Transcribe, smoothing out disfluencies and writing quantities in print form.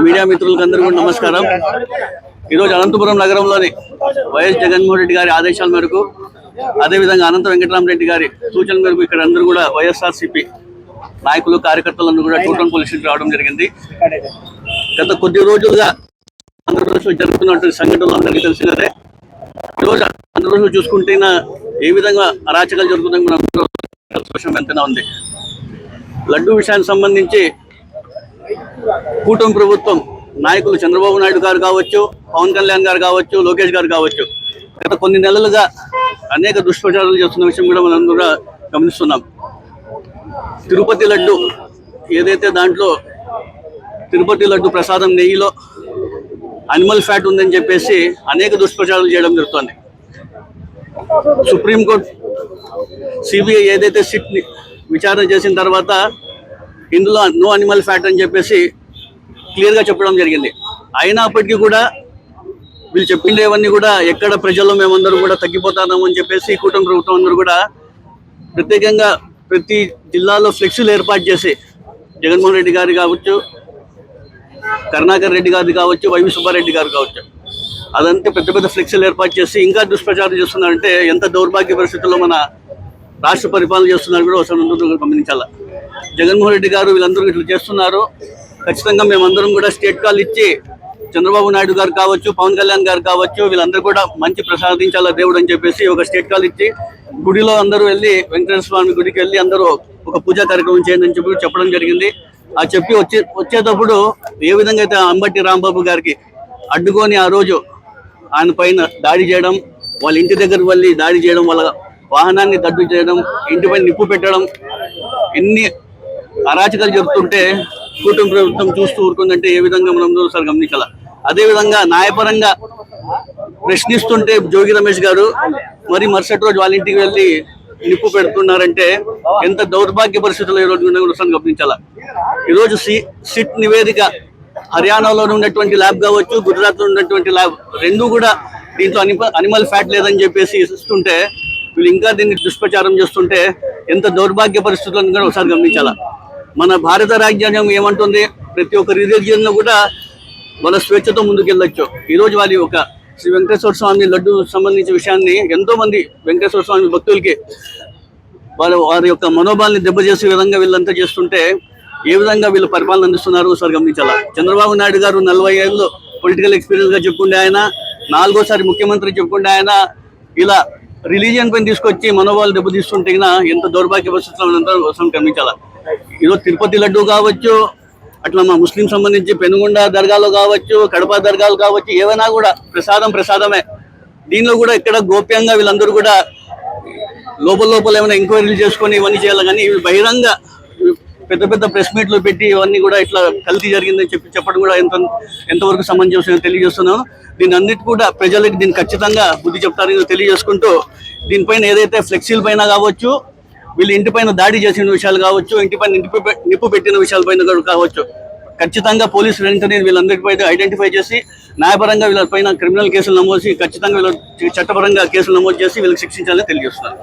Media మిత్రులకు అందరికీ నమస్కారం. ఈరోజు అనంతపురం నగరంలోని వైఎస్ జగన్మోహన్ రెడ్డి గారి ఆదేశాల మేరకు, అదేవిధంగా అనంత వెంకటరామరెడ్డి గారి సూచన మేరకు ఇక్కడ అందరూ కూడా వైఎస్ఆర్సీపీ నాయకులు కార్యకర్తలందరూ కూడా టూటన్ పోలీస్ స్టేషన్ రావడం జరిగింది. గత కొద్ది రోజులుగా ఆంధ్రప్రదేశ్లో జరుగుతున్నటువంటి సంఘటనలు అందరికీ తెలిసినదే. ఈరోజు ఆంధ్రప్రదేశ్లో చూసుకుంటే ఏ విధంగా అరాచకాలు జరుగుతుందని మనం సంతోషం ఎంతైనా ఉంది. లడ్డూ విషయానికి సంబంధించి కూటమి ప్రభుత్వం నాయకులు చంద్రబాబు నాయుడు గారు కావచ్చు, పవన్ కళ్యాణ్ గారు కావచ్చు, లోకేష్ గారు కావచ్చు, గత కొన్ని నెలలుగా అనేక దుష్ప్రచారాలు చేస్తున్న విషయం కూడా మనం కూడా గమనిస్తున్నాం. తిరుపతి లడ్డు ఏదైతే దాంట్లో తిరుపతి లడ్డు ప్రసాదం నెయ్యిలో అనిమల్ ఫ్యాట్ ఉందని చెప్పేసి అనేక దుష్ప్రచారాలు చేయడం జరుగుతుంది. సుప్రీంకోర్టు సిబిఐ ఏదైతే సిట్ విచారణ చేసిన తర్వాత ఇందులో నో అనిమల్ ఫ్యాట్ అని చెప్పేసి క్లియర్గా చెప్పడం జరిగింది. అయినప్పటికీ కూడా వీళ్ళు చెప్పిండేవన్నీ కూడా ఎక్కడ ప్రజల్లో మేమందరూ కూడా తగ్గిపోతాము అని చెప్పేసి కూటమి ప్రభుత్వం అందరూ కూడా ప్రత్యేకంగా ప్రతి జిల్లాలో ఫ్లెక్సీలు ఏర్పాటు చేసి జగన్మోహన్ రెడ్డి గారు కావచ్చు, కరుణాకర్ రెడ్డి గారు కావచ్చు, వైవి సుబ్బారెడ్డి గారు కావచ్చు, అదంతా పెద్ద పెద్ద ఫ్లెక్సీలు ఏర్పాటు చేసి ఇంకా దుష్ప్రచారం చేస్తున్నారంటే ఎంత దౌర్భాగ్య పరిస్థితుల్లో మన రాష్ట్ర పరిపాలన చేస్తున్నారు కూడా ఒకసారి గమనించాలి. జగన్మోహన్ రెడ్డి గారు వీళ్ళందరూ ఇట్లా చేస్తున్నారు. ఖచ్చితంగా మేమందరం కూడా స్టేట్ కాల్ ఇచ్చి చంద్రబాబు నాయుడు గారు కావచ్చు, పవన్ కళ్యాణ్ గారు కావచ్చు, వీళ్ళందరూ కూడా మంచి ప్రసాదించాలా దేవుడు అని చెప్పేసి ఒక స్టేట్ కాల్ ఇచ్చి గుడిలో అందరూ వెళ్ళి వెంకటేశ్వర స్వామి గుడికి వెళ్ళి అందరూ ఒక పూజా కార్యక్రమం చేయండి అని చెప్పి చెప్పడం జరిగింది. ఆ చెప్పి వచ్చేటప్పుడు ఏ విధంగా అయితే అంబటి రాంబాబు గారికి అడ్డుకొని ఆ రోజు ఆయన పైన దాడి చేయడం, వాళ్ళ ఇంటి దగ్గరకు వెళ్ళి దాడి చేయడం, వాళ్ళ వాహనాన్ని దడ్డు చేయడం, ఇంటిపై నిప్పు పెట్టడం, ఎన్ని అరాచకాలు జరుగుతుంటే కూటమి ప్రభుత్వం చూస్తూ ఊరుకుందంటే ఏ విధంగా మనం ఒకసారి గమనించాల. అదేవిధంగా న్యాయపరంగా ప్రశ్నిస్తుంటే జోగి రమేష్ గారు మరి మరుసటి రోజు వాళ్ళ ఇంటికి వెళ్ళి నిప్పు పెడుతున్నారంటే ఎంత దౌర్భాగ్య పరిస్థితుల్లో ఈరోజు ఒకసారి గమనించాల. ఈరోజు సిట్ నివేదిక హర్యానాలో ఉన్నటువంటి ల్యాబ్ కావచ్చు, గుజరాత్లో ఉన్నటువంటి ల్యాబ్ రెండూ కూడా దీంట్లో అనిమల్ ఫ్యాట్ లేదని చెప్పేసి ఇస్తుంటే వీళ్ళు ఇంకా దీన్ని దుష్ప్రచారం చేస్తుంటే ఎంత దౌర్భాగ్య పరిస్థితులను కూడా ఒకసారి గమనించాలా. మన భారత రాజ్యాంగం ఏమంటుంది, ప్రతి ఒక్క రిలీజియన్లో కూడా వాళ్ళ స్వేచ్ఛతో ముందుకెళ్ళొచ్చు. ఈరోజు వాళ్ళ ఒక శ్రీ వెంకటేశ్వర స్వామి లడ్డు సంబంధించిన విషయాన్ని ఎంతో మంది వెంకటేశ్వర స్వామి భక్తులకి వారి యొక్క మనోభావాన్ని దెబ్బచేసే విధంగా వీళ్ళంతా చేస్తుంటే ఏ విధంగా వీళ్ళు పరిపాలన అందిస్తున్నారు ఒకసారి గమనించాలా. చంద్రబాబు నాయుడు గారు 40 ఏళ్ళు పొలిటికల్ ఎక్స్పీరియన్స్ గా చెప్పుకుంటే ఆయన 4వ ముఖ్యమంత్రి చెప్పుకుంటే ఆయన ఇలా రిలీజియన్ పైన తీసుకొచ్చి మనోభావాలు దెబ్బతీస్తుంటే ఎంత దౌర్భాగ్య పరిస్థితుల్లో గమనించాలా. ఈరోజు తిరుపతి లడ్డు కావచ్చు, అట్లా మా ముస్లిం సంబంధించి పెనుగొండ దర్గాలో కావచ్చు, కడప దర్గాలు కావచ్చు, ఏవైనా కూడా ప్రసాదమే. దీనిలో కూడా ఇక్కడ గోప్యంగా వీళ్ళందరూ కూడా లోపల ఏమైనా ఎంక్వైరీలు చేసుకొని ఇవన్నీ చేయాలి. కానీ ఇవి బహిరంగ పెద్ద పెద్ద ప్రెస్ మీట్లు పెట్టి ఇవన్నీ కూడా ఇట్లా కల్తీ జరిగిందని చెప్పడం కూడా ఎంతవరకు సమంజసం తెలియజేస్తున్నాను. దీని అన్నిటి కూడా ప్రజలకు దీన్ని ఖచ్చితంగా బుద్ధి చెప్తారని తెలియజేసుకుంటూ, దీనిపైన ఏదైతే ఫ్లెక్సీల పైన కావచ్చు, వీళ్ళు ఇంటిపైన దాడి చేసిన విషయాలు కావచ్చు, ఇంటిపైన నిప్పు పెట్టిన విషయాలపైన కూడా కావచ్చు, ఖచ్చితంగా పోలీసులు వెంటనే వీళ్ళందరిపై ఐడెంటిఫై చేసి న్యాయపరంగా వీళ్ళపైన క్రిమినల్ కేసులు నమోదు చేసి ఖచ్చితంగా వీళ్ళ చట్టపరంగా కేసులు నమోదు చేసి వీళ్ళకి శిక్షించాలని తెలియజేస్తున్నారు.